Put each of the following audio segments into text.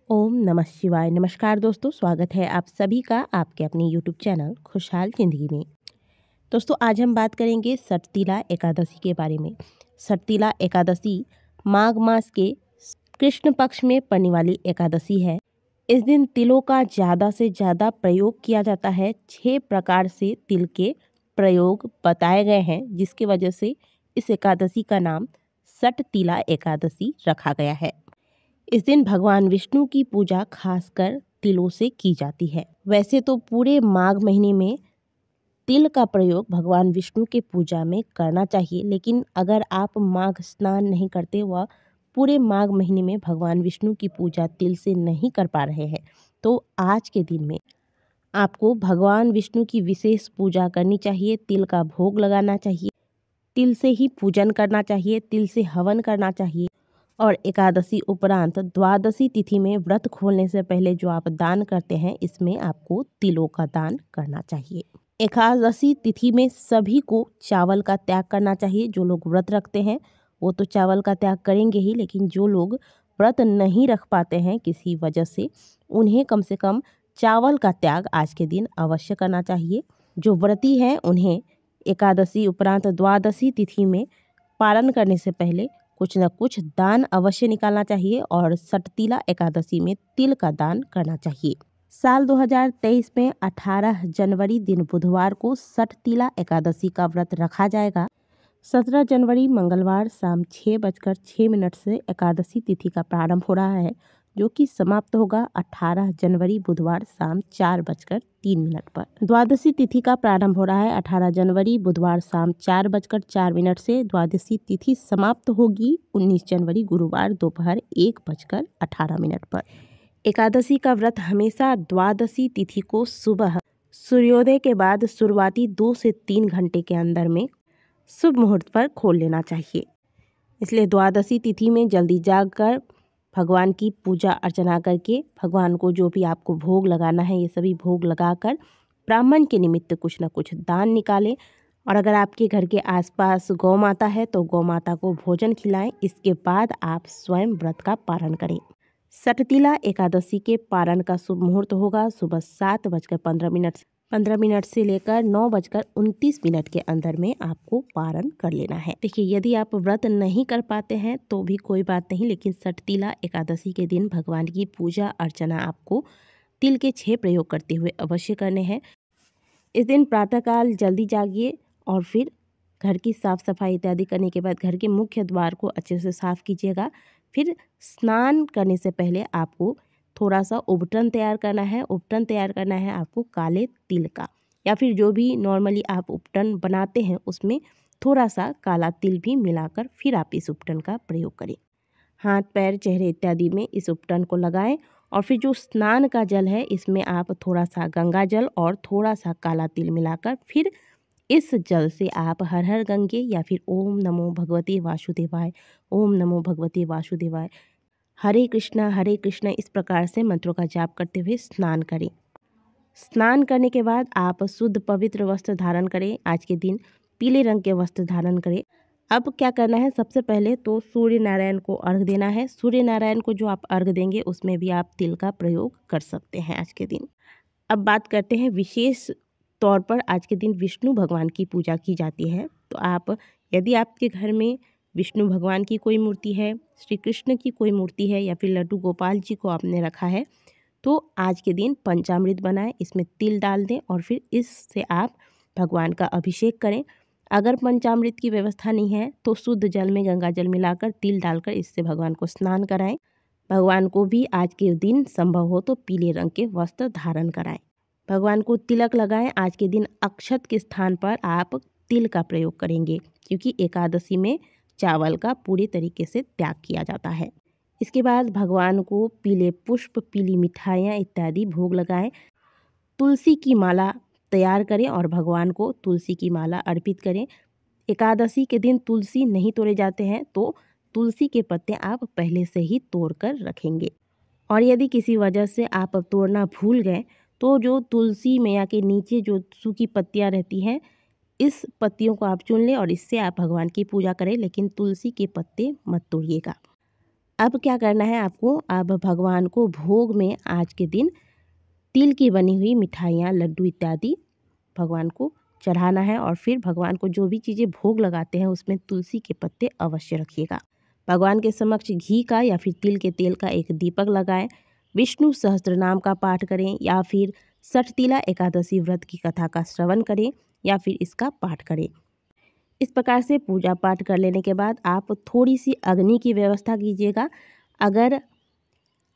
ओम नमः शिवाय। नमस्कार दोस्तों, स्वागत है आप सभी का आपके अपने यूट्यूब चैनल खुशहाल ज़िंदगी में। दोस्तों, आज हम बात करेंगे सटतिला एकादशी के बारे में। सटतिला एकादशी माघ मास के कृष्ण पक्ष में पड़ने वाली एकादशी है। इस दिन तिलों का ज़्यादा से ज़्यादा प्रयोग किया जाता है। 6 प्रकार से तिल के प्रयोग बताए गए हैं, जिसकी वजह से इस एकादशी का नाम सटतिला एकादशी रखा गया है। इस दिन भगवान विष्णु की पूजा खासकर तिलों से की जाती है। वैसे तो पूरे माघ महीने में तिल का प्रयोग भगवान विष्णु के पूजा में करना चाहिए, लेकिन अगर आप माघ स्नान नहीं करते व पूरे माघ महीने में भगवान विष्णु की पूजा तिल से नहीं कर पा रहे हैं, तो आज के दिन में आपको भगवान विष्णु की विशेष पूजा करनी चाहिए। तिल का भोग लगाना चाहिए, तिल से ही पूजन करना चाहिए, तिल से हवन करना चाहिए। और एकादशी उपरांत द्वादशी तिथि में व्रत खोलने से पहले जो आप दान करते हैं, इसमें आपको तिलों का दान करना चाहिए। एकादशी तिथि में सभी को चावल का त्याग करना चाहिए। जो लोग व्रत रखते हैं वो तो चावल का त्याग करेंगे ही, लेकिन जो लोग व्रत नहीं रख पाते हैं किसी वजह से, उन्हें कम से कम चावल का त्याग आज के दिन अवश्य करना चाहिए। जो व्रती हैं उन्हें एकादशी उपरांत द्वादशी तिथि में पारण करने से पहले कुछ न कुछ दान अवश्य निकालना चाहिए और सटतिला एकादशी में तिल का दान करना चाहिए। साल 2023 में 18 जनवरी दिन बुधवार को सटतिला एकादशी का व्रत रखा जाएगा। 17 जनवरी मंगलवार शाम 6:06 से एकादशी तिथि का प्रारंभ हो रहा है, जो कि समाप्त होगा 18 जनवरी बुधवार शाम 4:03 पर। द्वादशी तिथि का प्रारंभ हो रहा है 18 जनवरी बुधवार शाम 4:04 से। द्वादशी तिथि समाप्त होगी 19 जनवरी गुरुवार दोपहर 1:18 पर। एकादशी का व्रत हमेशा द्वादशी तिथि को सुबह सूर्योदय के बाद शुरुआती 2 से 3 घंटे के अंदर में शुभ मुहूर्त पर खोल लेना चाहिए। इसलिए द्वादशी तिथि में जल्दी जागकर भगवान की पूजा अर्चना करके भगवान को जो भी आपको भोग लगाना है, ये सभी भोग लगाकर ब्राह्मण के निमित्त कुछ न कुछ दान निकालें। और अगर आपके घर के आसपास गौ माता है तो गौ माता को भोजन खिलाएं। इसके बाद आप स्वयं व्रत का पारण करें। सटतिला एकादशी के पारण का शुभ मुहूर्त होगा सुबह 7:15 से लेकर 9:29 के अंदर में आपको पारण कर लेना है। देखिए, यदि आप व्रत नहीं कर पाते हैं तो भी कोई बात नहीं, लेकिन सटतिला एकादशी के दिन भगवान की पूजा अर्चना आपको तिल के 6 प्रयोग करते हुए अवश्य करने हैं। इस दिन प्रातःकाल जल्दी जागिए और फिर घर की साफ सफाई इत्यादि करने के बाद घर के मुख्य द्वार को अच्छे से साफ कीजिएगा। फिर स्नान करने से पहले आपको थोड़ा सा उपटन तैयार करना है। उपटन तैयार करना है आपको काले तिल का, या फिर जो भी नॉर्मली आप उपटन बनाते हैं उसमें थोड़ा सा काला तिल भी मिलाकर फिर आप इस उपटन का प्रयोग करें। हाथ पैर चेहरे इत्यादि में इस उपटन को लगाएं। और फिर जो स्नान का जल है इसमें आप थोड़ा सा गंगा जल और थोड़ा सा काला तिल मिलाकर फिर इस जल से आप हर हर गंगे या फिर ओम नमो भगवते वासुदेवाय, ओम नमो भगवते वासुदेवाय, हरे कृष्णा इस प्रकार से मंत्रों का जाप करते हुए स्नान करें। स्नान करने के बाद आप शुद्ध पवित्र वस्त्र धारण करें। आज के दिन पीले रंग के वस्त्र धारण करें। अब क्या करना है, सबसे पहले तो सूर्य नारायण को अर्घ देना है। सूर्य नारायण को जो आप अर्घ देंगे उसमें भी आप तिल का प्रयोग कर सकते हैं आज के दिन। अब बात करते हैं, विशेष तौर पर आज के दिन विष्णु भगवान की पूजा की जाती है। तो आप, यदि आपके घर में विष्णु भगवान की कोई मूर्ति है, श्री कृष्ण की कोई मूर्ति है, या फिर लड्डू गोपाल जी को आपने रखा है, तो आज के दिन पंचामृत बनाएं, इसमें तिल डाल दें और फिर इससे आप भगवान का अभिषेक करें। अगर पंचामृत की व्यवस्था नहीं है तो शुद्ध जल में गंगा जल मिलाकर तिल डालकर इससे भगवान को स्नान कराएं। भगवान को भी आज के दिन संभव हो तो पीले रंग के वस्त्र धारण कराएं। भगवान को तिलक लगाएं। आज के दिन अक्षत के स्थान पर आप तिल का प्रयोग करेंगे, क्योंकि एकादशी में चावल का पूरी तरीके से त्याग किया जाता है। इसके बाद भगवान को पीले पुष्प, पीली मिठाइयाँ इत्यादि भोग लगाएं। तुलसी की माला तैयार करें और भगवान को तुलसी की माला अर्पित करें। एकादशी के दिन तुलसी नहीं तोड़े जाते हैं, तो तुलसी के पत्ते आप पहले से ही तोड़ कर रखेंगे। और यदि किसी वजह से आप तोड़ना भूल गए तो जो तुलसी मैया के नीचे जो सूखी पत्तियां रहती हैं, इस पत्तियों को आप चुन लें और इससे आप भगवान की पूजा करें, लेकिन तुलसी के पत्ते मत तोड़िएगा। अब क्या करना है आपको, अब भगवान को भोग में आज के दिन तिल की बनी हुई मिठाइयाँ, लड्डू इत्यादि भगवान को चढ़ाना है। और फिर भगवान को जो भी चीज़ें भोग लगाते हैं उसमें तुलसी के पत्ते अवश्य रखिएगा। भगवान के समक्ष घी का या फिर तिल के तेल का एक दीपक लगाएं। विष्णु सहस्त्र नाम का पाठ करें या फिर सठतीला एकादशी व्रत की कथा का श्रवण करें या फिर इसका पाठ करें। इस प्रकार से पूजा पाठ कर लेने के बाद आप थोड़ी सी अग्नि की व्यवस्था कीजिएगा। अगर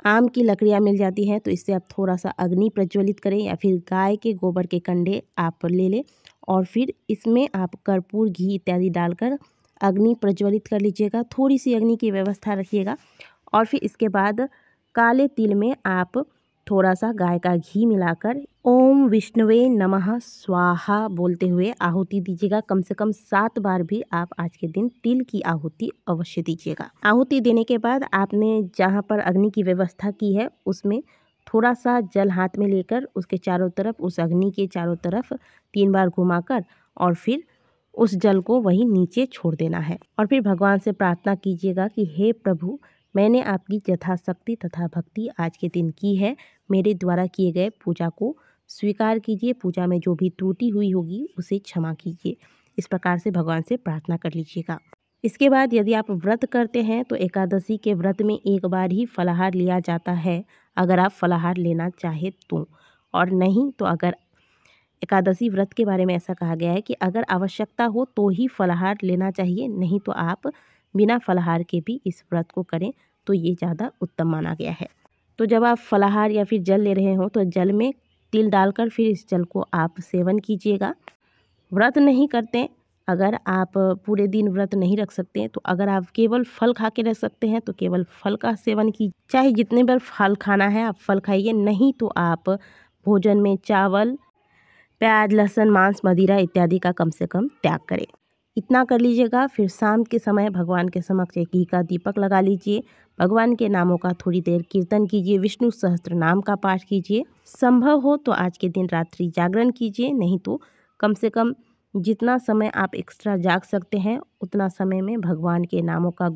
आम की लकड़ियाँ मिल जाती हैं तो इससे आप थोड़ा सा अग्नि प्रज्वलित करें या फिर गाय के गोबर के कंडे आप ले लें और फिर इसमें आप कर्पूर, घी इत्यादि डालकर अग्नि प्रज्वलित कर लीजिएगा। थोड़ी सी अग्नि की व्यवस्था रखिएगा और फिर इसके बाद काले तिल में आप थोड़ा सा गाय का घी मिलाकर ओम विष्णुवे नमः स्वाहा बोलते हुए आहुति दीजिएगा। कम से कम 7 बार भी आप आज के दिन तिल की आहुति अवश्य दीजिएगा। आहुति देने के बाद आपने जहाँ पर अग्नि की व्यवस्था की है उसमें थोड़ा सा जल हाथ में लेकर उसके चारों तरफ, उस अग्नि के चारों तरफ 3 बार घुमाकर और फिर उस जल को वहीं नीचे छोड़ देना है। और फिर भगवान से प्रार्थना कीजिएगा कि हे प्रभु, मैंने आपकी यथाशक्ति तथा भक्ति आज के दिन की है। मेरे द्वारा किए गए पूजा को स्वीकार कीजिए। पूजा में जो भी त्रुटि हुई होगी उसे क्षमा कीजिए। इस प्रकार से भगवान से प्रार्थना कर लीजिएगा। इसके बाद यदि आप व्रत करते हैं तो एकादशी के व्रत में एक बार ही फलाहार लिया जाता है, अगर आप फलाहार लेना चाहे तो। और नहीं तो अगर एकादशी व्रत के बारे में ऐसा कहा गया है कि अगर आवश्यकता हो तो ही फलाहार लेना चाहिए, नहीं तो आप बिना फलाहार के भी इस व्रत को करें तो ये ज़्यादा उत्तम माना गया है। तो जब आप फलाहार या फिर जल ले रहे हो तो जल में तिल डालकर फिर इस जल को आप सेवन कीजिएगा। व्रत नहीं करते, अगर आप पूरे दिन व्रत नहीं रख सकते तो अगर आप केवल फल खा के रख सकते हैं तो केवल फल का सेवन कीजिए। चाहे जितने बार फल खाना है आप फल खाइए, नहीं तो आप भोजन में चावल, प्याज, लहसुन, मांस, मदिरा इत्यादि का कम से कम त्याग करें। इतना कर लीजिएगा। फिर शाम के समय भगवान के समक्ष एक घी का दीपक लगा लीजिए। भगवान के नामों का थोड़ी देर कीर्तन कीजिए। विष्णु सहस्त्र नाम का पाठ कीजिए। संभव हो तो आज के दिन रात्रि जागरण कीजिए, नहीं तो कम से कम जितना समय आप एक्स्ट्रा जाग सकते हैं उतना समय में भगवान के नामों का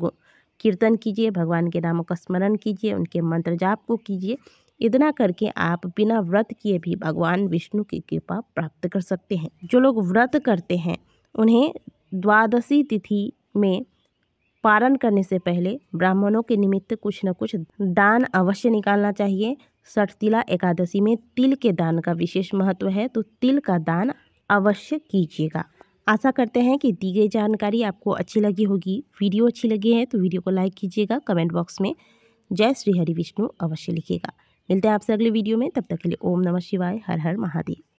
कीर्तन कीजिए, भगवान के नामों का स्मरण कीजिए, उनके मंत्र जाप को कीजिए। इतना करके आप बिना व्रत किए भी भगवान विष्णु की कृपा प्राप्त कर सकते हैं। जो लोग व्रत करते हैं उन्हें द्वादशी तिथि में पारण करने से पहले ब्राह्मणों के निमित्त कुछ न कुछ दान अवश्य निकालना चाहिए। सठतीला एकादशी में तिल के दान का विशेष महत्व है, तो तिल का दान अवश्य कीजिएगा। आशा करते हैं कि दी गई जानकारी आपको अच्छी लगी होगी। वीडियो अच्छी लगी है तो वीडियो को लाइक कीजिएगा। कमेंट बॉक्स में जय श्री हरि विष्णु अवश्य लिखिएगा। मिलते हैं आपसे अगले वीडियो में, तब तक के लिए ओम नमः शिवाय, हर हर महादेव।